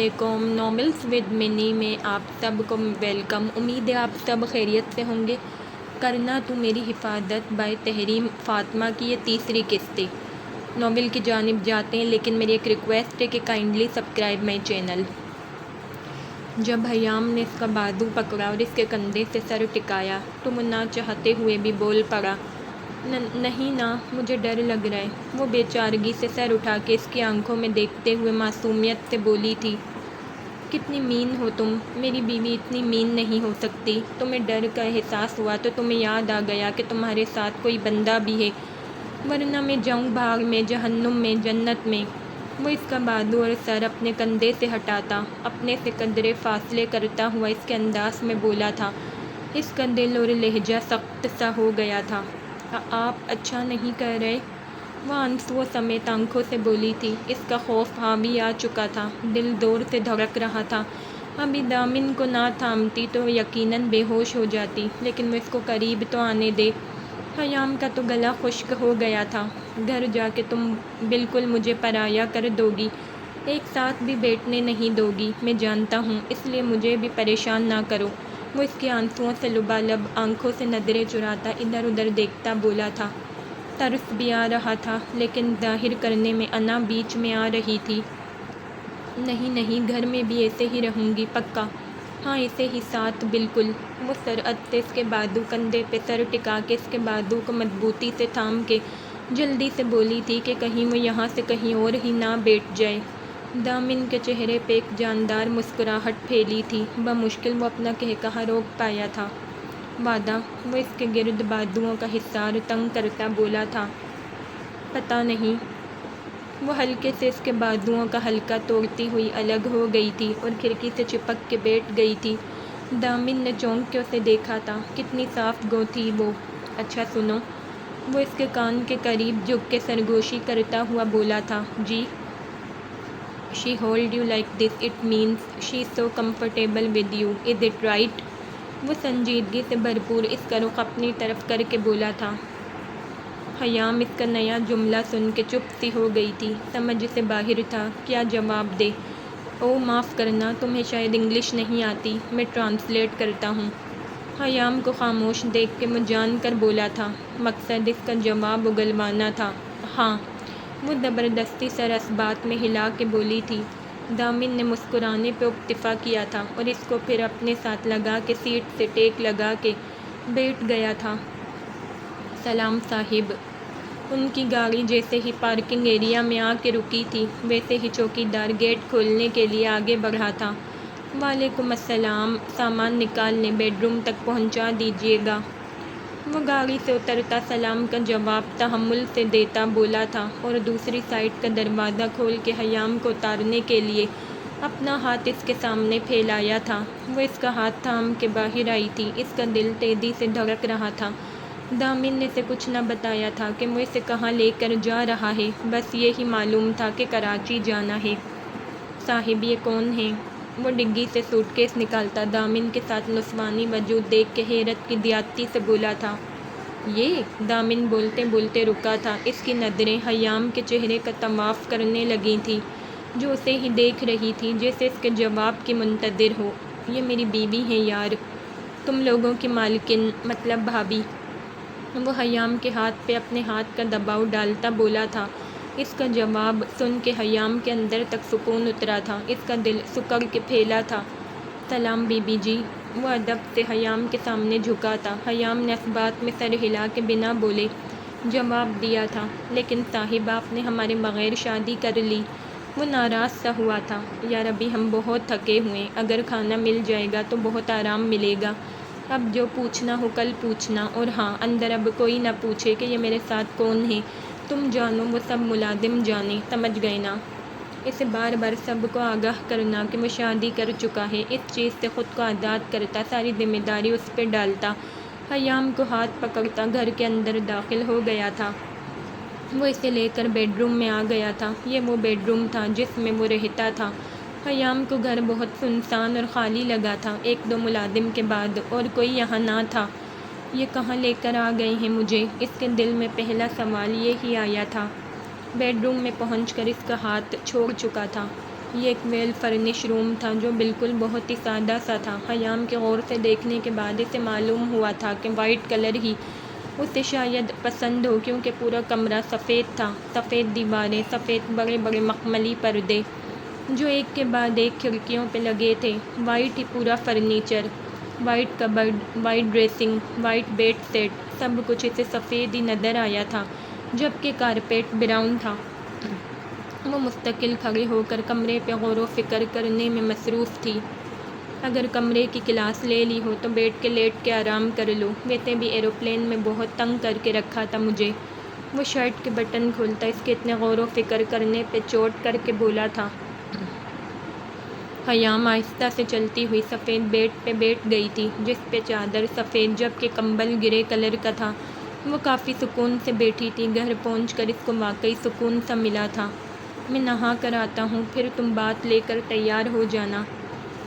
علیکم، novels with money میں آپ سب کو ویلکم۔ امید ہے آپ سب خیریت سے ہوں گے۔ کرنا تو میری حفاظت بائی تحریم فاطمہ کی یہ تیسری قسط ہے۔ ناول کی جانب جاتے ہیں، لیکن میری ایک ریکویسٹ ہے کہ کائنڈلی سبسکرائب مائی چینل۔ جب حیام نے اس کا بازو پکڑا اور اس کے کندھے سے سر ٹکایا تو وہ نہ چاہتے ہوئے بھی بول پڑا، نہیں نا، مجھے ڈر لگ رہا ہے۔ وہ بے چارگی سے سر اٹھا کے اس کی آنکھوں میں دیکھتے ہوئے معصومیت سے بولی تھی، کتنی مین ہو تم، میری بیوی اتنی مین نہیں ہو سکتی۔ تمہیں ڈر کا احساس ہوا تو تمہیں یاد آ گیا کہ تمہارے ساتھ کوئی بندہ بھی ہے، ورنہ میں جاؤں بھاگ میں، جہنم میں، جنت میں۔ وہ اس کا بازو اور سر اپنے کندھے سے ہٹاتا، اپنے سے قدرے فاصلے کرتا ہوا اس کے انداز میں بولا تھا۔ اس کا دل اور لہجہ سخت سا ہو گیا تھا۔ آپ اچھا نہیں کہہ رہے؟ وہ آنسوؤں سمیت آنکھوں سے بولی تھی۔ اس کا خوف حاوی آ چکا تھا، دل زور سے دھڑک رہا تھا۔ ابھی دامن کو نہ تھامتی تو یقیناً بے ہوش ہو جاتی، لیکن وہ اس کو قریب تو آنے دے۔ حیام کا تو گلا خشک ہو گیا تھا۔ گھر جا کے تم بالکل مجھے پرایا کر دو گی، ایک ساتھ بھی بیٹھنے نہیں دو گی، میں جانتا ہوں، اس لیے مجھے بھی پریشان نہ کرو۔ وہ اس کے آنسوؤں سے لبالب آنکھوں سے نظریں چراتا ادھر ادھر دیکھتا بولا تھا۔ ترس بھی آ رہا تھا، لیکن ظاہر کرنے میں انا بیچ میں آ رہی تھی۔ نہیں نہیں، گھر میں بھی ایسے ہی رہوں گی، پکا۔ ہاں، ایسے ہی ساتھ، بالکل۔ وہ سرعت سے اس کے بازو کندھے پہ سر ٹکا کے اس کے بازو کو مضبوطی سے تھام کے جلدی سے بولی تھی کہ کہیں وہ یہاں سے کہیں اور ہی نہ بیٹھ جائے۔ دامن کے چہرے پہ ایک جاندار مسکراہٹ پھیلی تھی، بمشکل وہ اپنا قہقہہ روک پایا تھا۔ وعدہ؟ وہ اس کے گرد بازوؤں کا حصار تنگ کرتا بولا تھا۔ پتہ نہیں۔ وہ ہلکے سے اس کے بازوؤں کا حلقہ توڑتی ہوئی الگ ہو گئی تھی اور کھڑکی سے چپک کے بیٹھ گئی تھی۔ دامن نے چونک کے اسے دیکھا تھا، کتنی صاف گو تھی وہ۔ اچھا سنو، وہ اس کے کان کے قریب جھک کے سرگوشی کرتا ہوا بولا تھا۔ جی؟ She hold you like this, it means she's so comfortable with you, is it right؟ وہ سنجیدگی سے بھرپور اس کا رخ اپنی طرف کر کے بولا تھا۔ حیام اس کا نیا جملہ سن کے چپ سی ہو گئی تھی، سمجھ سے باہر تھا، کیا جواب دے۔ او معاف کرنا، تمہیں شاید انگلش نہیں آتی، میں ٹرانسلیٹ کرتا ہوں۔ حیام کو خاموش دیکھ کے وہ جان کر بولا تھا، مقصد اس کا جواب اگلوانا تھا۔ ہاں، وہ زبردستی سر اس بات میں ہلا کے بولی تھی۔ دامن نے مسکرانے پہ اکتفا کیا تھا اور اس کو پھر اپنے ساتھ لگا کے سیٹ سے ٹیک لگا کے بیٹھ گیا تھا۔ سلام صاحب۔ ان کی گاڑی جیسے ہی پارکنگ ایریا میں آ کے رکی تھی، ویسے ہی چوکیدار گیٹ کھولنے کے لیے آگے بڑھا تھا۔ وعلیکم السلام، سامان نکالنے بیڈ روم تک پہنچا دیجیے گا۔ وہ گاڑی سے اترتا سلام کا جواب تحمل سے دیتا بولا تھا اور دوسری سائڈ کا دروازہ کھول کے حیام کو اتارنے کے لیے اپنا ہاتھ اس کے سامنے پھیلایا تھا۔ وہ اس کا ہاتھ تھام کے باہر آئی تھی، اس کا دل تیزی سے دھڑک رہا تھا۔ دامن نے اسے کچھ نہ بتایا تھا کہ وہ اسے کہاں لے کر جا رہا ہے، بس یہی معلوم تھا کہ کراچی جانا ہے۔ صاحب، یہ کون ہیں؟ وہ ڈگی سے سوٹ کیس نکالتا دامن کے ساتھ نسوانی وجود دیکھ کے حیرت کی زیادتی سے بولا تھا۔ یہ؟ دامن بولتے بولتے رکا تھا، اس کی نظریں حیام کے چہرے کا طواف کرنے لگی تھیں، جو اسے ہی دیکھ رہی تھی، جیسے اس کے جواب کی منتظر ہو۔ یہ میری بیوی ہیں یار، تم لوگوں کی مالکن، مطلب بھابی۔ وہ حیام کے ہاتھ پہ اپنے ہاتھ کا دباؤ ڈالتا بولا تھا۔ اس کا جواب سن کے حیام کے اندر تک سکون اترا تھا، اس کا دل سکڑ کے پھیلا تھا۔ سلام بی بی جی۔ وہ ادب سے حیام کے سامنے جھکا تھا۔ حیام نے اس بات میں سر ہلا کے بنا بولے جواب دیا تھا، لیکن صاحب، آپ نے ہمارے بغیر شادی کر لی۔ وہ ناراض سا ہوا تھا۔ یار، ابھی ہم بہت تھکے ہوئے، اگر کھانا مل جائے گا تو بہت آرام ملے گا۔ اب جو پوچھنا ہو کل پوچھنا، اور ہاں، اندر اب کوئی نہ پوچھے کہ یہ میرے ساتھ کون ہے، تم جانو، وہ سب ملازم جانے، سمجھ گئے نا؟ اسے بار بار سب کو آگاہ کرنا کہ وہ شادی کر چکا ہے، اس چیز سے خود کو آزاد کرتا، ساری ذمہ داری اس پہ ڈالتا، حیام کو ہاتھ پکڑتا گھر کے اندر داخل ہو گیا تھا۔ وہ اسے لے کر بیڈ روم میں آ گیا تھا۔ یہ وہ بیڈ روم تھا جس میں وہ رہتا تھا۔ حیام کو گھر بہت سنسان اور خالی لگا تھا، ایک دو ملازم کے بعد اور کوئی یہاں نہ تھا۔ یہ کہاں لے کر آ گئے ہیں مجھے؟ اس کے دل میں پہلا سوال یہی آیا تھا۔ بیڈ روم میں پہنچ کر اس کا ہاتھ چھوڑ چکا تھا۔ یہ ایک ویل فرنش روم تھا جو بالکل بہت ہی سادہ سا تھا۔ خیام کے غور سے دیکھنے کے بعد اسے معلوم ہوا تھا کہ وائٹ کلر ہی اسے شاید پسند ہو، کیونکہ پورا کمرہ سفید تھا، سفید دیواریں، سفید بڑے بڑے مخملی پردے جو ایک کے بعد ایک کھڑکیوں پہ لگے تھے، وائٹ ہی پورا furniture, white cupboard, white dressing, white bed set, سب کچھ اسے سفید ہی نظر آیا تھا، جبکہ کارپیٹ براؤن تھا۔ وہ مستقل کھڑے ہو کر کمرے پہ غور و فکر کرنے میں مصروف تھی۔ اگر کمرے کی کلاس لے لی ہو تو بیٹھ کے لیٹ کے آرام کر لو، ویسے بھی ایروپلین میں بہت تنگ کر کے رکھا تھا مجھے۔ وہ شرٹ کے بٹن کھولتا اس کے اتنے غور و فکر کرنے پہ چوٹ کر کے بولا تھا۔ خیام آہستہ سے چلتی ہوئی سفید بیڈ پہ بیٹھ گئی تھی، جس پہ چادر سفید جبکہ کمبل گرے کلر کا تھا۔ وہ کافی سکون سے بیٹھی تھی۔ گھر پہنچ کر اس کو واقعی سکون سا ملا تھا۔ میں نہا کر آتا ہوں، پھر تم بات لے کر تیار ہو جانا۔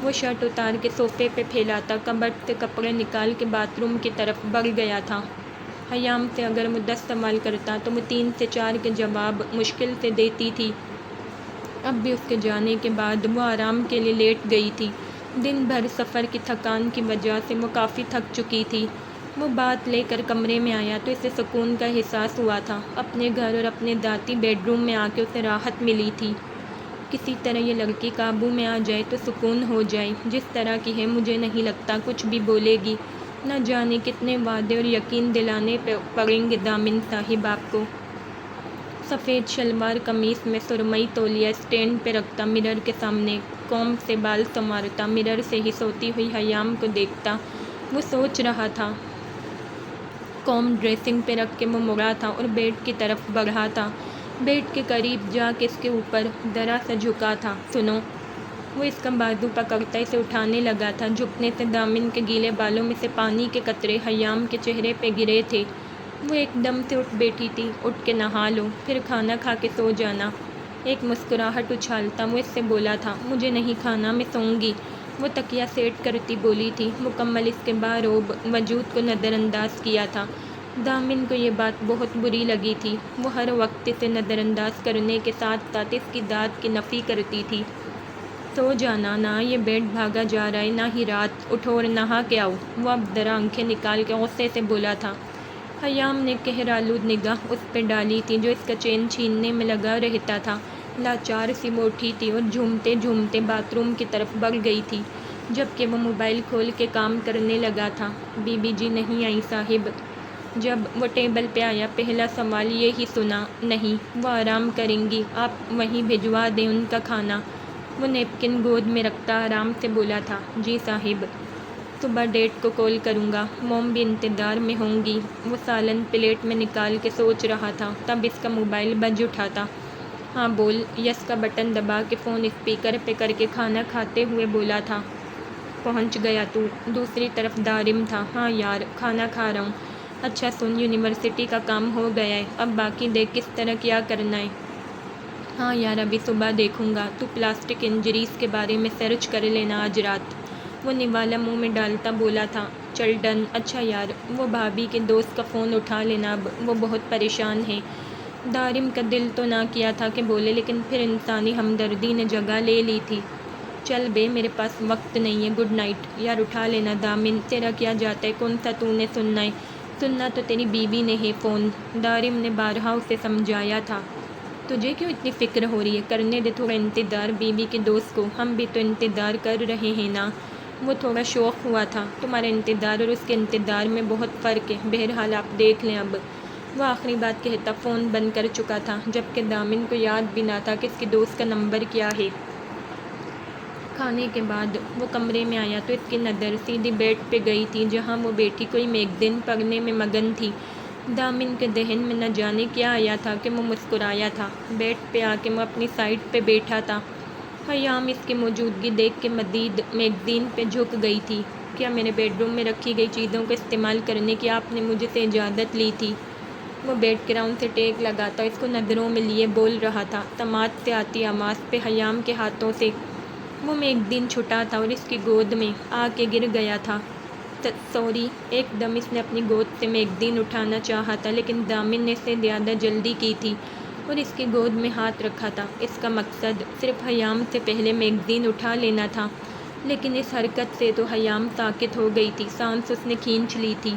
وہ شرٹ اتار کے صوفے پہ پھیلاتا، کبرڈ سے کپڑے نکال کے باتھ روم کی طرف بڑھ گیا تھا۔ خیام سے اگر وہ 10 سوال کرتا تو وہ 3 سے 4 کے جواب مشکل سے دیتی تھی۔ اب بھی اس کے جانے کے بعد وہ آرام کے لیے لیٹ گئی تھی۔ دن بھر سفر کی تھکان کی وجہ سے وہ کافی تھک چکی تھی۔ وہ بات لے کر کمرے میں آیا تو اسے سکون کا احساس ہوا تھا۔ اپنے گھر اور اپنے ذاتی بیڈ روم میں آ کے اسے راحت ملی تھی۔ کسی طرح یہ لڑکی قابو میں آ جائے تو سکون ہو جائے۔ جس طرح کی ہے مجھے نہیں لگتا کچھ بھی بولے گی۔ نہ جانے کتنے وعدے اور یقین دلانے پڑیں گے دامن صاحب آپ کو۔ سفید شلوار قمیص میں سرمئی تولیہ اسٹینڈ پہ رکھتا، مرر کے سامنے کوم سے بال سنوارتا، مرر سے ہی سوتی ہوئی خیام کو دیکھتا۔ وہ سوچ رہا تھا۔ کوم ڈریسنگ پہ رکھ کے وہ مڑا تھا اور بیڈ کی طرف بڑھا تھا۔ بیڈ کے قریب جا کے اس کے اوپر ذرا سا جھکا تھا۔ سنو۔ وہ اس کا بازو پکڑتا اسے اٹھانے لگا تھا۔ جھکنے سے دامن کے گیلے بالوں میں سے پانی کے قطرے خیام کے چہرے پہ گرے تھے۔ وہ ایک دم سے اٹھ بیٹھی تھی۔ اٹھ کے نہا لو، پھر کھانا کھا کے سو جانا۔ ایک مسکراہٹ اچھالتا وہ اس سے بولا تھا۔ مجھے نہیں کھانا، میں سوؤں گی۔ وہ تکیہ سیٹ کرتی بولی تھی۔ مکمل اس کے باروب وجود کو نظر انداز کیا تھا۔ دامن کو یہ بات بہت بری لگی تھی۔ وہ ہر وقت اسے نظر انداز کرنے کے ساتھ ساتھ اس کی ذات کی نفی کرتی تھی۔ سو جانا، نہ یہ بیڈ بھاگا جا رہا ہے نہ ہی رات، اٹھو اور نہا کے آؤ۔ وہ اب ذرا آنکھیں نکال کے غصے سے بولا تھا۔ خیام نے قہرآلود نگاہ اس پہ ڈالی تھی جو اس کا چین چھیننے میں لگا رہتا تھا۔ لاچار سی وہ اٹھی تھی اور جھومتے جھومتے باتھ روم کی طرف بڑھ گئی تھی، جبکہ وہ موبائل کھول کے کام کرنے لگا تھا۔ بی بی جی نہیں آئی صاحب؟ جب وہ ٹیبل پہ آیا پہلا سوال یہی سنا۔ نہیں، وہ آرام کریں گی، آپ وہیں بھجوا دیں ان کا کھانا۔ وہ نیپکن گود میں رکھتا آرام سے بولا تھا۔ جی صاحب۔ صبح ڈیڈ کو کال کروں گا، موم بھی انتظار میں ہوں گی۔ وہ سالن پلیٹ میں نکال کے سوچ رہا تھا، تب اس کا موبائل بج اٹھا تھا۔ ہاں بول۔ یس کا بٹن دبا کے فون اسپیکر پہ کر کے کھانا کھاتے ہوئے بولا تھا۔ پہنچ گیا تو؟ دوسری طرف دارم تھا۔ ہاں یار، کھانا کھا رہا ہوں۔ اچھا سن، یونیورسٹی کا کام ہو گیا ہے، اب باقی دیکھ کس طرح کیا کرنا ہے۔ ہاں یار، ابھی صبح دیکھوں گا، تو پلاسٹک انجریز کے بارے میں سرچ کر لینا آج رات۔ وہ نوالا منہ میں ڈالتا بولا تھا۔ چل ڈن۔ اچھا یار، وہ بھابھی کے دوست کا فون اٹھا لینا، اب وہ بہت پریشان ہیں۔ دارم کا دل تو نہ کیا تھا کہ بولے، لیکن پھر انسانی ہمدردی نے جگہ لے لی تھی۔ چل بے، میرے پاس وقت نہیں ہے، گڈ نائٹ۔ یار اٹھا لینا دامن، تیرا کیا جاتا ہے، کون سا تو نے سننا ہے؟ سننا تو تیری بیوی نے ہے فون۔ دارم نے بارہا اسے سمجھایا تھا۔ تجھے کیوں اتنی فکر ہو رہی ہے؟ کرنے دے تھوڑا انتظار بیوی کے دوست کو، ہم بھی تو انتظار کر رہے ہیں نا۔ وہ تھوڑا شوق ہوا تھا۔ تمہارے انتظار اور اس کے انتظار میں بہت فرق ہے، بہرحال آپ دیکھ لیں اب۔ وہ آخری بات کہتا فون بند کر چکا تھا، جبکہ دامن کو یاد بھی نہ تھا کہ اس کے دوست کا نمبر کیا ہے۔ کھانے کے بعد وہ کمرے میں آیا تو اس کی نظر سیدھی بیڈ پہ گئی تھی، جہاں وہ بیٹھی کوئی میگزین پڑھنے میں مگن تھی۔ دامن کے ذہن میں نہ جانے کیا آیا تھا کہ وہ مسکرایا تھا۔ بیڈ پہ آ کے وہ اپنی سائٹ پہ بیٹھا تھا۔ خیام اس کی موجودگی دیکھ کے مزید میگزین پہ جھک گئی تھی۔ کیا میرے بیڈ روم میں رکھی گئی چیزوں کو استعمال کرنے کی آپ نے مجھ سے اجازت لی تھی؟ وہ بیڈ گراؤنڈ سے ٹیک لگاتا اس کو نظروں میں لیے بول رہا تھا۔ سماعت سے آتی آواز پہ خیام کے ہاتھوں سے وہ میگزین چھٹا تھا اور اس کی گود میں آ کے گر گیا تھا۔ سوری۔ ایک دم اس نے اپنی گود سے میگزین اٹھانا چاہا تھا، لیکن دامن نے اس سے زیادہ جلدی کی تھی۔ اور اس کی گود میں ہاتھ رکھا تھا۔ اس کا مقصد صرف حیام سے پہلے میگزین اٹھا لینا تھا، لیکن اس حرکت سے تو حیام ساکت ہو گئی تھی، سانس اس نے کھینچ لی تھی۔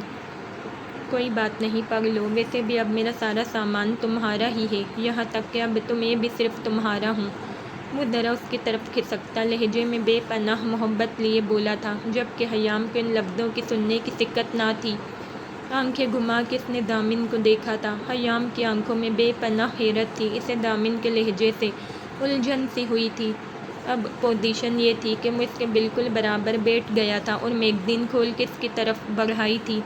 کوئی بات نہیں، پڑھ لو، ویسے بھی اب میرا سارا سامان تمہارا ہی ہے، یہاں تک کہ اب تو میں بھی صرف تمہارا ہوں۔ وہ ذرا اس کی طرف کھسکتا لہجے میں بے پناہ محبت لیے بولا تھا، جبکہ حیام کو ان لفظوں کی سننے کی سکت نہ تھی۔ آنکھیں گھما کے اس نے دامن کو دیکھا تھا۔ حیام کی آنکھوں میں بے پناہ حیرت تھی، اسے دامن کے لہجے سے الجھن سی ہوئی تھی۔ اب پوزیشن یہ تھی کہ وہ اس کے بالکل برابر بیٹھ گیا تھا اور میگزین کھول کے اس کی طرف بڑھائی تھی۔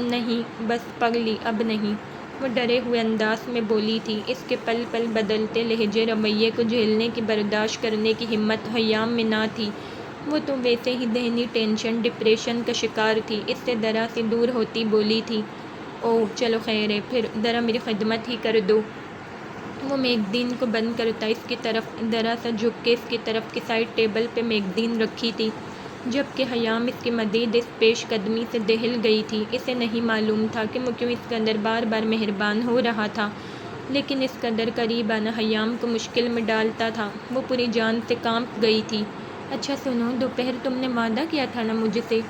نہیں، بس پڑھ لی، اب نہیں، وہ ڈرے ہوئے انداز میں بولی تھی۔ اس کے پل پل بدلتے لہجے رویے کو جھیلنے کی، برداشت کرنے کی ہمت حیام میں نہ تھی۔ وہ تو ویسے ہی ذہنی ٹینشن، ڈپریشن کا شکار تھی۔ اس سے ذرا سی دور ہوتی بولی تھی، اوہ چلو خیر ہے، پھر ذرا میری خدمت ہی کر دو۔ وہ میگزین کو بند کرتا اس کی طرف ذرا سا جھک کے اس کی طرف کی سائڈ ٹیبل پہ میگزین رکھی تھی، جبکہ حیام اس کی مزید اس پیش قدمی سے دہل گئی تھی۔ اسے نہیں معلوم تھا کہ وہ کیوں اس قدر بار بار مہربان ہو رہا تھا، لیکن اس قدر قریب آنا حیام کو مشکل میں ڈالتا تھا۔ وہ پوری جان سے کانپ گئی تھی۔ اچھا سنو، دوپہر تم نے وعدہ کیا تھا نا مجھ سے؟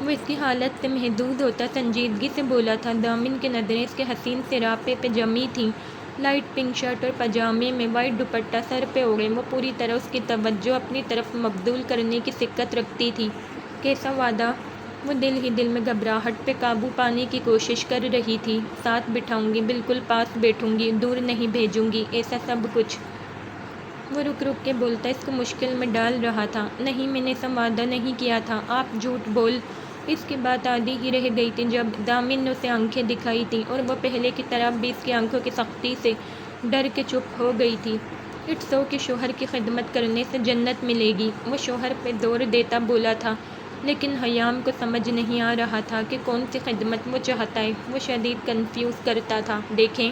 وہ اس کی حالت سے محظوظ ہوتا سنجیدگی سے بولا تھا۔ دامن کی نظریں اس کے حسین سراپے پہ جمی تھیں۔ لائٹ پنک شرٹ اور پاجامے میں وائٹ دوپٹہ سر پہ اوڑھے وہ پوری طرح اس کی توجہ اپنی طرف مبذول کرنے کی سکت رکھتی تھی۔ کیسا وعدہ؟ وہ دل ہی دل میں گھبراہٹ پہ قابو پانے کی کوشش کر رہی تھی۔ ساتھ بٹھاؤں گی، بالکل پاس بیٹھوں گی، دور نہیں بھیجوں گی، ایسا سب کچھ۔ وہ رک رک کے بولتا اس کو مشکل میں ڈال رہا تھا۔ نہیں، میں نے ایسا وعدہ نہیں کیا تھا، آپ جھوٹ بول۔ اس کی بات آدھی ہی رہ گئی تھی جب دامن نے اسے آنکھیں دکھائی تھیں، اور وہ پہلے کی طرح بھی اس کی آنکھوں کی سختی سے ڈر کے چپ ہو گئی تھی۔ اٹس اوکے، شوہر کی خدمت کرنے سے جنت ملے گی، وہ شوہر پہ زور دیتا بولا تھا، لیکن حیام کو سمجھ نہیں آ رہا تھا کہ کون سی خدمت وہ چاہتا ہے۔ وہ شدید کنفیوز کرتا تھا۔ دیکھیں،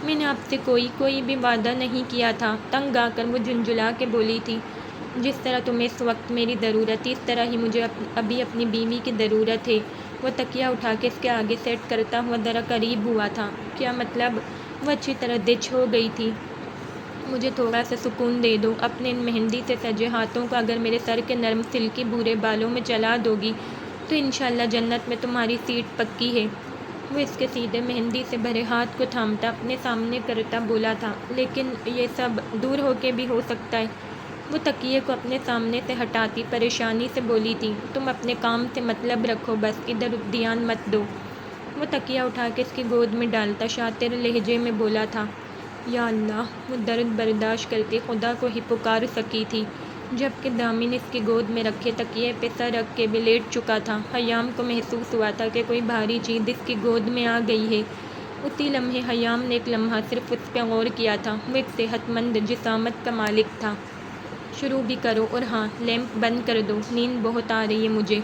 میں نے آپ سے کوئی بھی وعدہ نہیں کیا تھا۔ تنگ آ کر وہ جھنجھلا کے بولی تھی، جس طرح تمہیں اس وقت میری ضرورت ہے، اس طرح ہی مجھے ابھی اپنی بیوی کی ضرورت ہے۔ وہ تکیہ اٹھا کے اس کے آگے سیٹ کرتا ہوا ذرا قریب ہوا تھا۔ کیا مطلب؟ وہ اچھی طرح دچ ہو گئی تھی۔ مجھے تھوڑا سا سکون دے دو، اپنے ان مہندی سے سجے ہاتھوں کو اگر میرے سر کے نرم سلکی بھورے بالوں میں چلا دو گی تو انشاءاللہ جنت میں تمہاری سیٹ پکی ہے۔ وہ اس کے سیدھے مہندی سے بھرے ہاتھ کو تھامتا اپنے سامنے کرتا بولا تھا، لیکن یہ سب دور ہو کے بھی ہو سکتا ہے۔ وہ تکیے کو اپنے سامنے سے ہٹاتی پریشانی سے بولی تھی، تم اپنے کام سے مطلب رکھو، بس ادھر دھیان مت دو۔ وہ تکیہ اٹھا کے اس کی گود میں ڈالتا شاطر لہجے میں بولا تھا، یا اللہ۔ وہ درد برداشت کرتی خدا کو ہی پکار سکی تھی، جبکہ دامن اس کی گود میں رکھے تکیے پہ سر رکھ کے بھی لیٹ چکا تھا۔ حیام کو محسوس ہوا تھا کہ کوئی بھاری چیز اس کی گود میں آ گئی ہے۔ اسی لمحے حیام نے ایک لمحہ صرف اس پہ غور کیا تھا۔ وہ ایک صحت مند جسامت کا مالک تھا۔ شروع بھی کرو، اور ہاں، لیمپ بند کر دو، نیند بہت آ رہی ہے مجھے۔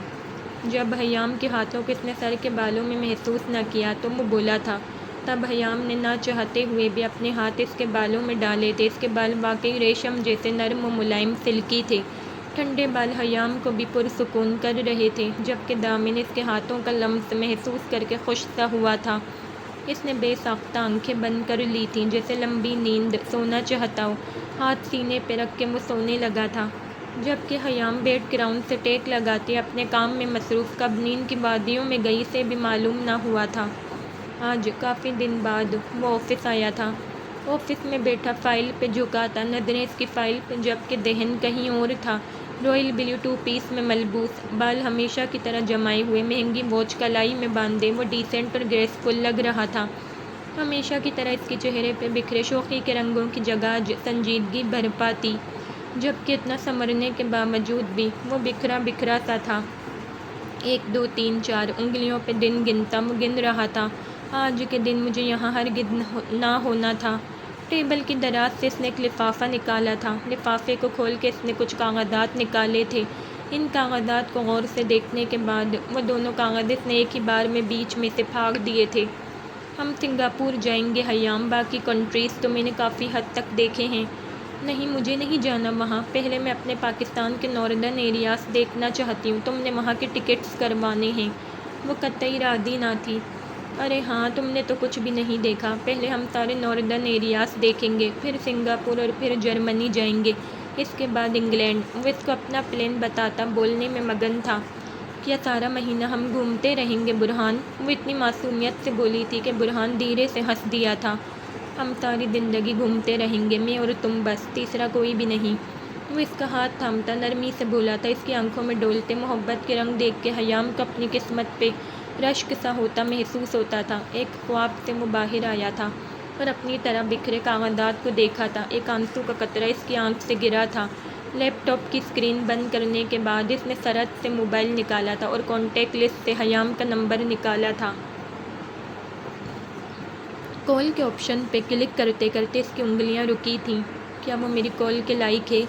جب حیام کے ہاتھوں کو اس نے سر کے بالوں میں محسوس نہ کیا تو وہ بولا تھا، تب حیام نے نہ چاہتے ہوئے بھی اپنے ہاتھ اس کے بالوں میں ڈالے تھے۔ اس کے بال واقعی ریشم جیسے نرم و ملائم سلکی تھے۔ ٹھنڈے بال حیام کو بھی پرسکون کر رہے تھے، جبکہ دامن اس کے ہاتھوں کا لمس محسوس کر کے خوش سا ہوا تھا۔ اس نے بے ساختہ آنکھیں بند کر لی تھیں، جیسے لمبی نیند، سونا چاہتا ہو۔ ہاتھ سینے پہ رکھ کے وہ سونے لگا تھا، جبکہ حیام بیڈ گراؤنڈ سے ٹیک لگاتی اپنے کام میں مصروف، کب نیند کی وادیوں میں گئی سے بھی معلوم نہ ہوا تھا۔ آج کافی دن بعد وہ آفس آیا تھا۔ آفس میں بیٹھا فائل پہ جھکا تھا، نظریں اس کی فائل پہ، جبکہ ذہن کہیں اور تھا۔ رائل بلیو ٹو پیس میں ملبوس، بال ہمیشہ کی طرح جمائے ہوئے، مہنگی واچ کلائی میں باندھے، وہ ڈیسنٹ اور گریسفل لگ رہا تھا۔ ہمیشہ کی طرح اس کے چہرے پہ بکھرے شوخی کے رنگوں کی جگہ سنجیدگی بھرپا تھی، جبکہ اتنا سنورنے کے باوجود بھی وہ بکھرا بکھرا سا تھا۔ 1 2 3 4 انگلیوں پہ دن گنتا وہ گن رہا تھا، آج کے دن مجھے یہاں ہرگز نہ ہونا تھا۔ ٹیبل کی دراز سے اس نے ایک لفافہ نکالا تھا۔ لفافے کو کھول کے اس نے کچھ کاغذات نکالے تھے۔ ان کاغذات کو غور سے دیکھنے کے بعد وہ دونوں کاغذ اس نے ایک ہی بار میں بیچ میں سے پھاڑ دیے تھے۔ ہم سنگاپور جائیں گے حیام، باقی کنٹریز تو میں نے کافی حد تک دیکھے ہیں۔ نہیں، مجھے نہیں جانا وہاں، پہلے میں اپنے پاکستان کے ناردرن ایریاز دیکھنا چاہتی ہوں، تم نے وہاں کے ٹکٹس کروانے ہیں۔ وہ قطعی راضی نہ تھی۔ ارے ہاں، تم نے تو کچھ بھی نہیں دیکھا۔ پہلے ہم سارے ناردرن ایریاز دیکھیں گے، پھر سنگاپور اور پھر جرمنی جائیں گے، اس کے بعد انگلینڈ۔ وہ اس کو اپنا پلان بتاتا بولنے میں مگن تھا۔ کیا سارا مہینہ ہم گھومتے رہیں گے برہان؟ وہ اتنی معصومیت سے بولی تھی کہ برہان دھیرے سے ہنس دیا تھا۔ ہم ساری زندگی گھومتے رہیں گے، میں اور تم بس، تیسرا کوئی بھی نہیں۔ وہ اس کا ہاتھ تھامتا نرمی سے بولا تھا۔ اس کی آنکھوں میں ڈولتے محبت کے رنگ دیکھ کے حیام کو اپنی قسمت پہ رشک سا ہوتا محسوس ہوتا تھا۔ ایک خواب سے وہ باہر آیا تھا اور اپنی طرح بکھرے کاغذات کو دیکھا تھا۔ ایک آنسو کا قطرہ اس کی آنکھ سے گرا تھا۔ لیپ ٹاپ کی اسکرین بند کرنے کے بعد اس نے سرحد سے موبائل نکالا تھا اور کانٹیکٹ لسٹ سے حیام کا نمبر نکالا تھا۔ کال کے آپشن پہ کلک کرتے کرتے اس کی انگلیاں رکی تھیں۔ کیا وہ میری کال کے لائق ہے؟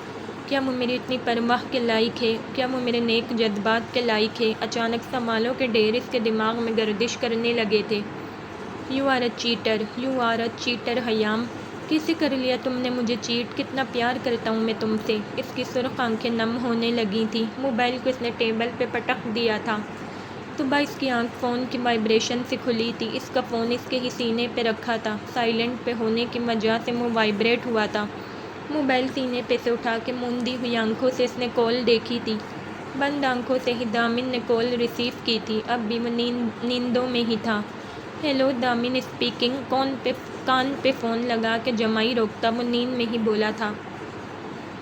کیا وہ میری اتنی پرواہ کے لائق ہے؟ کیا وہ میرے نیک جذبات کے لائق ہے؟ اچانک سوالوں کے ڈھیر اس کے دماغ میں گردش کرنے لگے تھے۔ You are a cheater, you are a cheater حیام، کیسے کر لیا تم نے مجھے چیٹ؟ کتنا پیار کرتا ہوں میں تم سے۔ اس کی سرخ آنکھیں نم ہونے لگی تھیں۔ موبائل کو اس نے ٹیبل پہ پٹک دیا تھا۔ صبح اس کی آنکھ فون کی وائبریشن سے کھلی تھی۔ اس کا فون اس کے ہی سینے پہ رکھا تھا۔ سائلنٹ پہ ہونے کی وجہ سے وہ وائبریٹ ہوا تھا۔ موبائل سینے پہ سے اٹھا کے موندی ہوئی آنکھوں سے اس نے کال دیکھی تھی۔ بند آنکھوں سے ہی دامن نے کال ریسیو کی تھی۔ اب بھی وہ نیندوں میں ہی تھا۔ ہیلو، دامن اسپیکنگ۔ کان پہ فون لگا کے جمائی روکتا وہ نیند میں ہی بولا تھا۔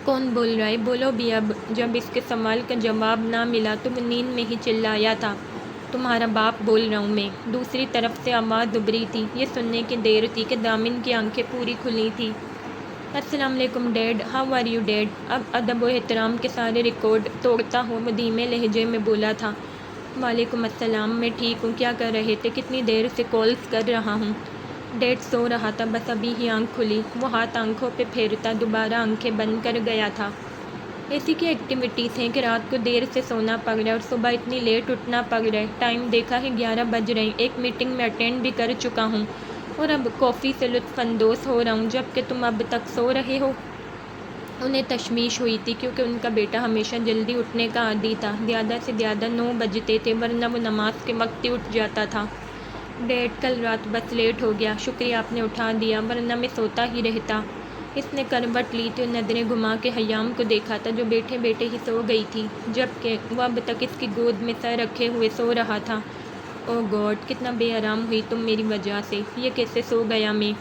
کون بول رہا ہے؟ بولو بھی اب۔ جب اس کے سوال کا جواب نہ ملا تو وہ نیند میں ہی چلایا تھا۔ تمہارا باپ بول رہا ہوں میں۔ دوسری طرف سے آواز ابھری تھی۔ یہ سننے کی دیر تھی کہ دامن کی آنکھیں پوری کھلی تھیں۔ السلام علیکم dad, how are you dad? اب ادب و احترام کے سارے ریکارڈ توڑتا ہوا وہ دھیمے لہجے میں بولا تھا۔ وعلیکم السلام، میں ٹھیک ہوں۔ کیا کر رہے تھے؟ کتنی دیر سے کالز کر رہا ہوں۔ ڈیڈ سو رہا تھا، بس ابھی ہی آنکھ کھلی۔ وہ ہاتھ آنکھوں پہ پھیرتا دوبارہ آنکھیں بند کر گیا تھا۔ ایسی کیا ایکٹیویٹیز ہیں کہ رات کو دیر سے سونا پڑ رہا ہے اور صبح اتنی لیٹ اٹھنا پڑ رہا ہے؟ ٹائم دیکھا ہے 11 بج رہے ہیں۔ ایک میٹنگ میں اٹینڈ بھی کر چکا ہوں اور اب کافی سے لطف اندوز ہو رہا ہوں، جبکہ تم اب تک سو رہے ہو۔ انہیں تشویش ہوئی تھی کیونکہ ان کا بیٹا ہمیشہ جلدی اٹھنے کا عادی تھا۔ زیادہ سے زیادہ 9 بجتے تھے، ورنہ وہ نماز کے وقت ہی اٹھ جاتا تھا۔ ڈیڈ، کل رات بس لیٹ ہو گیا، شکریہ آپ نے اٹھا دیا، ورنہ میں سوتا ہی رہتا۔ اس نے کروٹ لی تھی اور نظریں گھما کے حیام کو دیکھا تھا جو بیٹھے بیٹھے ہی سو گئی تھی، جبکہ وہ اب تک اس کی گود میں سر رکھے ہوئے سو رہا تھا۔ او گاڈ، کتنا بے آرام ہوئی تم میری وجہ سے۔ یہ کیسے سو گیا میں؟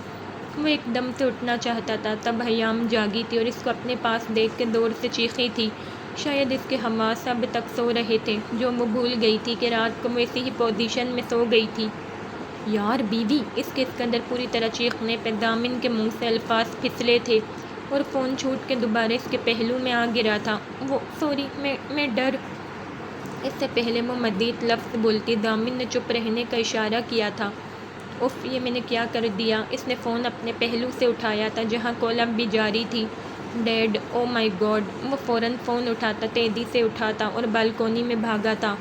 وہ ایک دم سے اٹھنا چاہتا تھا، تب حیام جاگی تھی اور اس کو اپنے پاس دیکھ کے زور سے چیخی تھی۔ شاید اس کے حواس اب تک سو رہے تھے، جو وہ بھول گئی تھی کہ رات کو وہ اسی ہی پوزیشن میں سو گئی تھی۔ یار بیوی! اس کے قدر پوری طرح چیخنے پہ دامن کے منہ سے الفاظ پھسلے تھے اور فون چھوٹ کے دوبارہ اس کے پہلو میں آ گرا تھا۔ وہ سوری، میں ڈر۔ اس سے پہلے وہ مزید لفظ بولتی دامن نے چپ رہنے کا اشارہ کیا تھا۔ اف، یہ میں نے کیا کر دیا؟ اس نے فون اپنے پہلو سے اٹھایا تھا جہاں کال اب بھی جاری تھی۔ ڈیڈ، او مائی گاڈ! وہ فوراً فون اٹھاتا، تیزی سے اٹھاتا اور بالکونی میں بھاگا تھا۔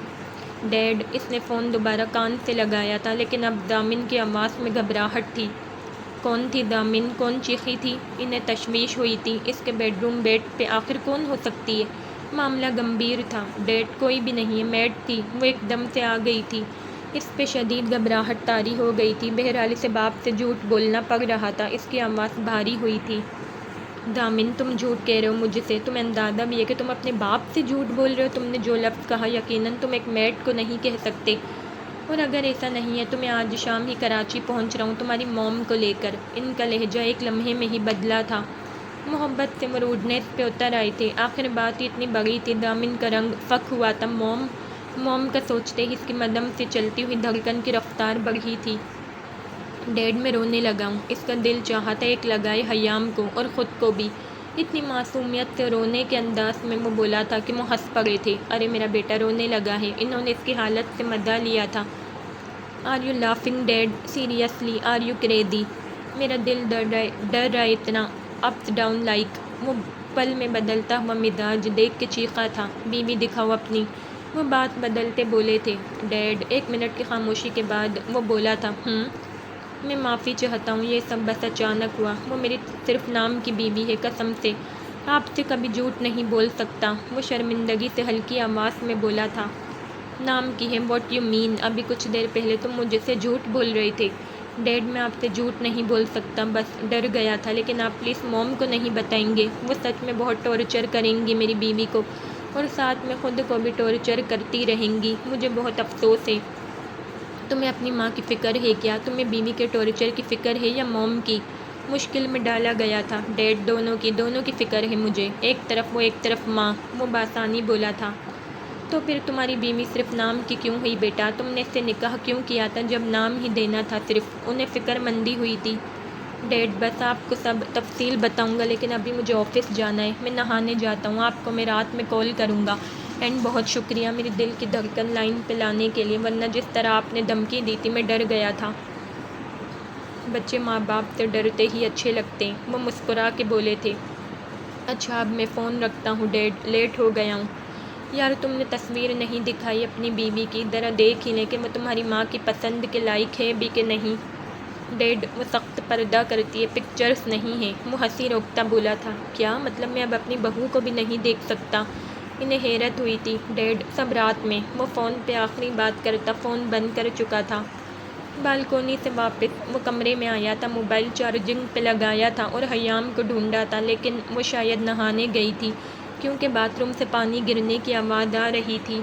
ڈیڈ! اس نے فون دوبارہ کان سے لگایا تھا، لیکن اب دامن کی آواز میں گھبراہٹ تھی۔ کون تھی دامن؟ کون چیخی تھی؟ انہیں تشویش ہوئی تھی۔ اس کے بیڈ روم بیڈ پہ آخر کون ہو سکتی ہے؟ معاملہ گمبھیر تھا۔ ڈیڈ، کوئی بھی نہیں ہے، میڈ تھی، وہ ایک دم سے آ گئی تھی۔ اس پہ شدید گھبراہٹ طاری ہو گئی تھی۔ بہرحال اسے باپ سے جھوٹ بولنا پڑ رہا تھا۔ اس کی آواز بھاری ہوئی تھی۔ دامن، تم جھوٹ کہہ رہے ہو مجھ سے؟ تمہیں اندازہ بھی ہے کہ تم اپنے باپ سے جھوٹ بول رہے ہو؟ تم نے جو لفظ کہا یقیناً تم ایک میڈ کو نہیں کہہ سکتے، اور اگر ایسا نہیں ہے تو میں آج شام ہی کراچی پہنچ رہا ہوں تمہاری موم کو لے کر۔ ان کا لہجہ ایک لمحے میں ہی بدلا تھا۔ محبت سے وہ روڈنیس پہ اتر آئے تھے۔ آخر بات ہی اتنی بڑی تھی۔ دامن کا رنگ فک ہوا تھا۔ موم؟ موم کا سوچتے ہی اس کی مدم سے چلتی ہوئی دھڑکن کی رفتار بڑھی تھی۔ ڈیڈ، میں رونے لگا ہوں۔ اس کا دل چاہا تھا ایک لگائے حیام کو اور خود کو بھی۔ اتنی معصومیت سے رونے کے انداز میں وہ بولا تھا کہ وہ ہنس پڑے تھے۔ ارے میرا بیٹا رونے لگا ہے۔ انہوں نے اس کی حالت سے مزہ لیا تھا۔ Are you laughing dad? Seriously, are you crazy? میرا دل ڈر رہا ہے اتنا۔ Ups down like. وہ پل میں بدلتا ہوا مزاج دیکھ کے چیخا تھا۔ بیوی دکھاؤ اپنی۔ وہ بات بدلتے بولے تھے۔ ڈیڈ۔ 1 منٹ کی خاموشی کے بعد وہ بولا تھا۔ میں معافی چاہتا ہوں، یہ سب بس اچانک ہوا۔ وہ میری صرف نام کی بیوی ہے، قسم سے آپ سے کبھی جھوٹ نہیں بول سکتا۔ وہ شرمندگی سے ہلکی آواز میں بولا تھا۔ نام کی ہے. What you mean? ابھی کچھ دیر پہلے تم مجھ سے جھوٹ بول رہے تھے. ڈیڈ میں آپ سے جھوٹ نہیں بول سکتا، بس ڈر گیا تھا. لیکن آپ پلیز موم کو نہیں بتائیں گے. وہ سچ میں بہت ٹارچر کریں گی میری بیوی کو، اور ساتھ میں خود کو بھی ٹارچر کرتی رہیں گی. مجھے بہت افسوس ہے. تمہیں اپنی ماں کی فکر ہے کیا؟ تمہیں بیوی کے ٹارچر کی فکر ہے یا موم کی؟ مشکل میں ڈالا گیا تھا. ڈیڈ دونوں کی فکر ہے مجھے. ایک طرف وہ ایک طرف ماں. وہ بآسانی بولا تھا. تو پھر تمہاری بیوی صرف نام کی کیوں ہوئی بیٹا؟ تم نے اس سے نکاح کیوں کیا تھا جب نام ہی دینا تھا؟ صرف انہیں فکر مندی ہوئی تھی. ڈیڈ بس آپ کو سب تفصیل بتاؤں گا، لیکن ابھی مجھے آفس جانا ہے. میں نہانے جاتا ہوں. آپ کو میں رات میں کال کروں گا. اینڈ بہت شکریہ میری دل کی دھڑکن لائن پہ لانے کے لیے، ورنہ جس طرح آپ نے دھمکی دی تھی میں ڈر گیا تھا. بچے ماں باپ سے ڈرتے ہی اچھے لگتے ہیں. وہ مسکرا کے بولے تھے. اچھا اب میں فون رکھتا ہوں ڈیڈ، لیٹ ہو گیا ہوں. یار تم نے تصویر نہیں دکھائی اپنی بیوی کی، ذرا دیکھ ہی لیں کہ وہ تمہاری ماں کی پسند کے لائق ہے بھی کہ نہیں. ڈیڈ وہ سخت پردہ کرتی ہے، پکچرز نہیں ہیں. وہ ہنسی روکتا بولا تھا. کیا مطلب میں اب اپنی بہو کو بھی نہیں دیکھ سکتا؟ انہیں حیرت ہوئی تھی. ڈیڈ سب رات میں. وہ فون پہ آخری بات کرتا فون بند کر چکا تھا. بالکونی سے واپس وہ کمرے میں آیا تھا. موبائل چارجنگ پہ لگایا تھا اور حیام کو ڈھونڈا تھا، لیکن وہ شاید نہانے گئی تھی کیونکہ باتھ روم سے پانی گرنے کی آواز آ رہی تھی.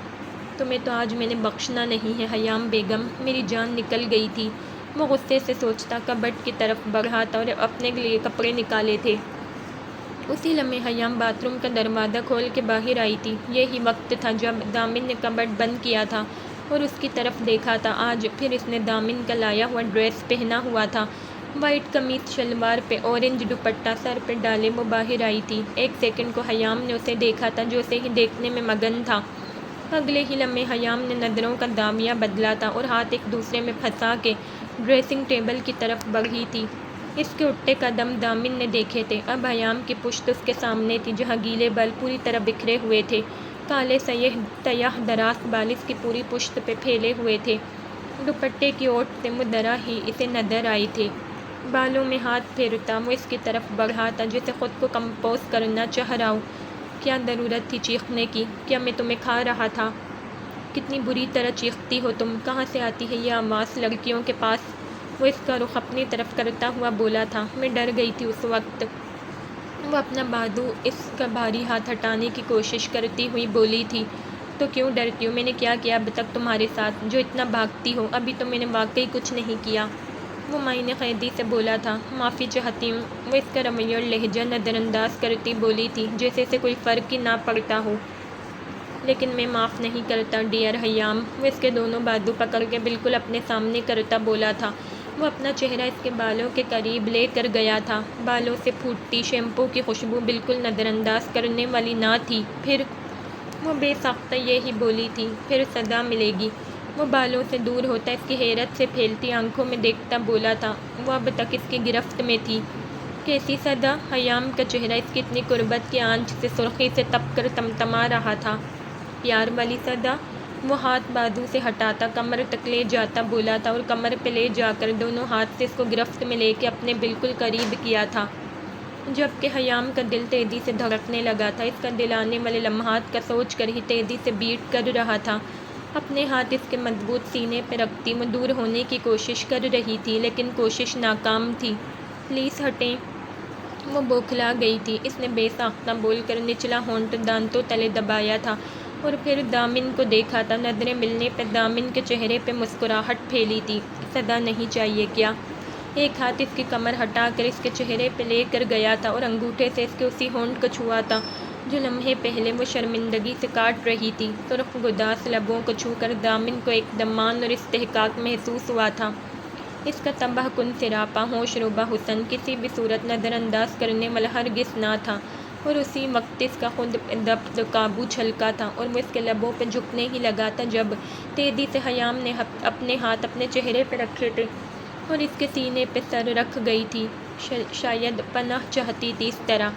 تمہیں تو آج میں نے بخشنا نہیں ہے حیام بیگم، میری جان نکل گئی تھی. وہ غصے سے سوچتا کبڈ کی طرف بڑھا تھا اور اپنے لیے کپڑے نکالے تھے. اسی لمحے حیام باتھ روم کا دروازہ کھول کے باہر آئی تھی. یہی وقت تھا جب دامن نے کبڈ بند کیا تھا اور اس کی طرف دیکھا تھا. آج پھر اس نے دامن کا لایا ہوا ڈریس پہنا ہوا تھا، وائٹ قمیص شلوار پہ اورنج دوپٹہ سر پہ ڈالے وہ باہر آئی تھی. ایک سیکنڈ کو حیام نے اسے دیکھا تھا جو اسے ہی دیکھنے میں مگن تھا. اگلے ہی لمحے حیام نے نظروں کا دامیہ بدلا تھا اور ہاتھ ایک دوسرے میں پھنسا کے ڈریسنگ ٹیبل کی طرف بڑھی تھی. اس کے اٹھتے قدم دامن نے دیکھے تھے. اب حیام کی پشت اس کے سامنے تھی جہاں گیلے بال پوری طرح بکھرے ہوئے تھے. کالے سیاہ دراز بال اس کی پوری پشت پہ پھیلے ہوئے تھے. دوپٹے کی اوٹ سے وہ ذرا ہی اسے نظر آئی تھے. بالوں میں ہاتھ پھیرتا وہ اس کی طرف بڑھا تھا جیسے خود کو کمپوز کرنا چاہ رہا ہو. کیا ضرورت تھی چیخنے کی؟ کیا میں تمہیں کھا رہا تھا؟ کتنی بری طرح چیختی ہو تم. کہاں سے آتی ہے یہ آواز لڑکیوں کے پاس؟ وہ اس کا رخ اپنی طرف کرتا ہوا بولا تھا. میں ڈر گئی تھی اس وقت. وہ اپنا بازو اس کا بھاری ہاتھ ہٹانے کی کوشش کرتی ہوئی بولی تھی. تو کیوں ڈرتی ہو؟ میں نے کیا کیا اب تک تمہارے ساتھ جو اتنا بھاگتی ہو؟ ابھی تو میں نے واقعی کچھ نہیں کیا. وہ معنی خیزی سے بولا تھا. معافی چاہتی ہوں. وہ اس کا رویہ اور لہجہ نظر انداز کرتی بولی تھی جیسے اسے کوئی فرق ہی نہ پڑتا ہو. لیکن میں معاف نہیں کرتا ڈیئر حیام. وہ اس کے دونوں بازو پکڑ کے بالکل اپنے سامنے کرتا بولا تھا. وہ اپنا چہرہ اس کے بالوں کے قریب لے کر گیا تھا. بالوں سے پھوٹتی شیمپو کی خوشبو بالکل نظر انداز کرنے والی نہ تھی. پھر وہ بے ساختہ یہی بولی تھی. پھر سزا ملے گی. وہ بالوں سے دور ہوتا اس کی حیرت سے پھیلتی آنکھوں میں دیکھتا بولا تھا. وہ اب تک اس کی گرفت میں تھی. کیسی سزا؟ حیام کا چہرہ اس کی اتنی قربت کی آنچ سے سرخی سے تپ کر تمتما رہا تھا. پیار والی سزا؟ وہ ہاتھ بازو سے ہٹاتا کمر تک لے جاتا بولا تھا اور کمر پہ لے جا کر دونوں ہاتھ سے اس کو گرفت میں لے کے اپنے بالکل قریب کیا تھا. جبکہ حیام کا دل تیزی سے دھڑکنے لگا تھا. اس کا دل آنے والے لمحات کا سوچ کر ہی تیزی سے بیٹ کر رہا تھا. اپنے ہاتھ اس کے مضبوط سینے پہ رکھتی وہ دور ہونے کی کوشش کر رہی تھی، لیکن کوشش ناکام تھی. پلیز ہٹیں. وہ بوکھلا گئی تھی. اس نے بے ساختہ بول کر نچلا ہونٹ دانتوں تلے دبایا تھا اور پھر دامن کو دیکھا تھا. نظریں ملنے پہ دامن کے چہرے پہ مسکراہٹ پھیلی تھی. سزا نہیں چاہیے کیا؟ ایک ہاتھ اس کی کمر ہٹا کر اس کے چہرے پہ لے کر گیا تھا اور انگوٹھے سے اس کے اسی ہونٹ کو چھوا تھا جو لمحے پہلے وہ شرمندگی سے کاٹ رہی تھی. سرخ گداز لبوں کو چھو کر دامن کو ایک دمان اور استحقاق محسوس ہوا تھا. اس کا تباہ کن سراپا ہوش روبہ حسن کسی بھی صورت نظر انداز کرنے والا ہرگز نہ تھا، اور اسی وقت اس کا خود ضبط قابو چھلکا تھا اور وہ اس کے لبوں پہ جھکنے ہی لگا تھا جب تیزی سے حیام نے اپنے ہاتھ اپنے چہرے پہ رکھے تھے اور اس کے سینے پہ سر رکھ گئی تھی. شاید پناہ چاہتی تھی اس طرح.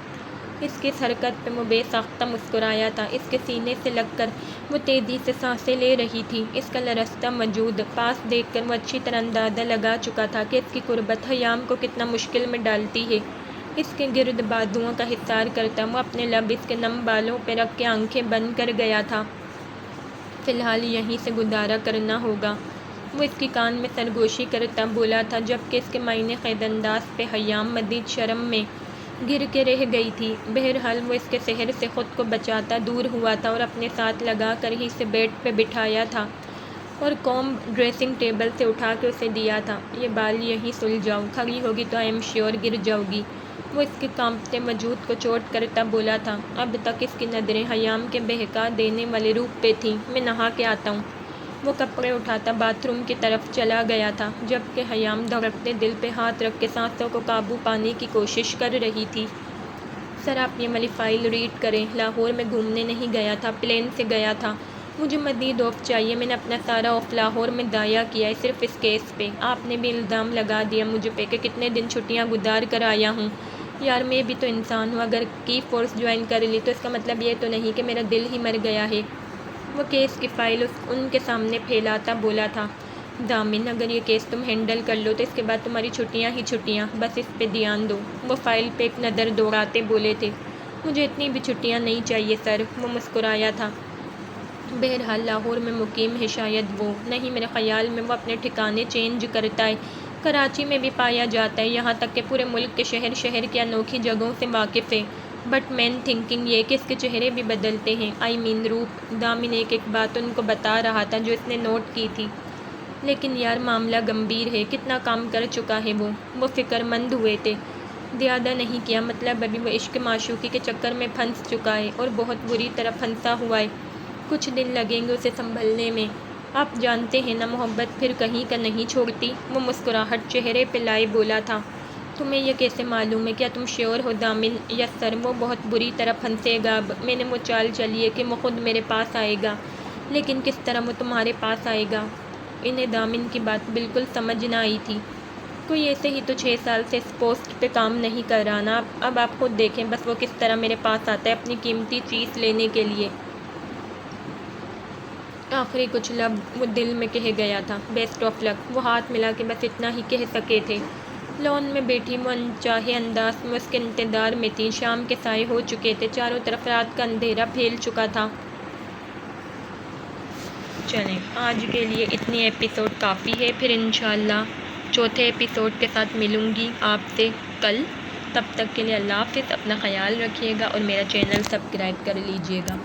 اس کی اس حرکت پہ وہ بے ساختہ مسکرایا تھا. اس کے سینے سے لگ کر وہ تیزی سے سانسیں لے رہی تھی. اس کا لرزتا وجود پاس دیکھ کر وہ اچھی طرح اندازہ لگا چکا تھا کہ اس کی قربت حیام کو کتنا مشکل میں ڈالتی ہے. اس کے گرد بازوؤں کا حصار کرتا وہ اپنے لب اس کے نم بالوں پہ رکھ کے آنکھیں بند کر گیا تھا. فی الحال یہیں سے گزارا کرنا ہوگا۔ وہ اس کی کان میں سرگوشی کرتا بولا تھا، جبکہ اس کے معنی خیز انداز پہ حیام مزید شرم میں گر کے رہ گئی تھی۔ بہرحال وہ اس کے سحر سے خود کو بچاتا دور ہوا تھا اور اپنے ساتھ لگا کر ہی اسے بیڈ پہ بٹھایا تھا اور کومب ڈریسنگ ٹیبل سے اٹھا کے اسے دیا تھا۔ یہ بال یہیں سلجھاؤ، کھڑی ہوگی تو آئی ایم شیور گر جاؤ گی۔ وہ اس کے کانپتے وجود کو چوٹ کرتا بولا تھا۔ اب تک اس کی نظریں حیام کے بہکا دینے والے روپ پہ تھیں۔ میں نہا کے آتا ہوں۔ وہ کپڑے اٹھاتا باتھ روم کی طرف چلا گیا تھا، جبکہ حیام دھڑکتے دل پہ ہاتھ رکھ کے سانسوں کو قابو پانے کی کوشش کر رہی تھی۔ سر آپ یہ والی فائل ریڈ کریں۔ لاہور میں گھومنے نہیں گیا تھا، پلین سے گیا تھا۔ مجھے مزید آف چاہیے۔ میں نے اپنا سارا آف لاہور میں ضائع کیا ہے، صرف اس کیس پہ۔ آپ نے بھی الزام لگا دیا مجھ پہ کہ کتنے دن چھٹیاں گزار کر آیا ہوں۔ یار میں بھی تو انسان ہوں، اگر کی فورس جوائن کر لی تو اس کا مطلب یہ تو نہیں کہ میرا دل ہی مر گیا ہے۔ وہ کیس کی فائل ان کے سامنے پھیلاتا بولا تھا، دامن اگر یہ کیس تم ہینڈل کر لو تو اس کے بعد تمہاری چھٹیاں ہی چھٹیاں، بس اس پہ دھیان دو۔ وہ فائل پہ ایک نظر دوڑاتے بولے تھے، مجھے اتنی بھی چھٹیاں نہیں چاہیے سر۔ وہ مسکرایا تھا۔ بہرحال لاہور میں مقیم ہے شاید وہ، نہیں میرے خیال میں وہ اپنے ٹھکانے چینج کرتا ہے۔ کراچی میں بھی پایا جاتا ہے، یہاں تک کہ پورے ملک کے شہر شہر کی انوکھی جگہوں سے واقف ہے۔ بٹ مین تھنکنگ یہ کہ اس کے چہرے بھی بدلتے ہیں، آئی مین روپ۔ دامن ایک ایک بات ان کو بتا رہا تھا جو اس نے نوٹ کی تھی۔ لیکن یار معاملہ گمبھیر ہے، کتنا کام کر چکا ہے وہ فکر مند ہوئے تھے۔ زیادہ نہیں کیا، مطلب ابھی وہ عشق معشوقی کے چکر میں پھنس چکا ہے اور بہت بری طرح پھنسا ہوا ہے۔ کچھ دن لگیں گے اسے سنبھلنے میں۔ آپ جانتے ہیں نا محبت پھر کہیں کا نہیں چھوڑتی۔ وہ مسکراہٹ چہرے پہ لائے بولا تھا، تمہیں یہ کیسے معلوم ہے؟ کیا تم شیور ہو دامن؟ یس سر، وہ بہت بری طرح پھنسے گا اب۔ میں نے وہ چال چلی ہے کہ وہ خود میرے پاس آئے گا، لیکن کس طرح وہ تمہارے پاس آئے گا؟ انہیں دامن کی بات بالکل سمجھ نہ آئی تھی۔ کوئی ایسے ہی تو 6 سال سے اس پوسٹ پہ کام نہیں کر رہا نا، اب آپ خود دیکھیں بس وہ کس طرح میرے پاس آتا ہے اپنی قیمتی چیز لینے کے لیے۔ آخری کچھ لفظ وہ دل میں کہہ گیا تھا، بیسٹ آف لک۔ وہ ہاتھ ملا کے بس اتنا ہی کہہ سکے تھے۔ لان میں بیٹھی وہ انچاہے انداز میں اس کے انتظار میں تھی۔ شام کے سائے ہو چکے تھے، چاروں طرف رات کا اندھیرا پھیل چکا تھا۔ چلیں آج کے لیے اتنی ایپیسوڈ کافی ہے، پھر انشاءاللہ چوتھے ایپیسوڈ کے ساتھ ملوں گی آپ سے کل۔ تب تک کے لیے اللہ حافظ، اپنا خیال رکھیے گا اور میرا چینل سبسکرائب کر لیجیے گا۔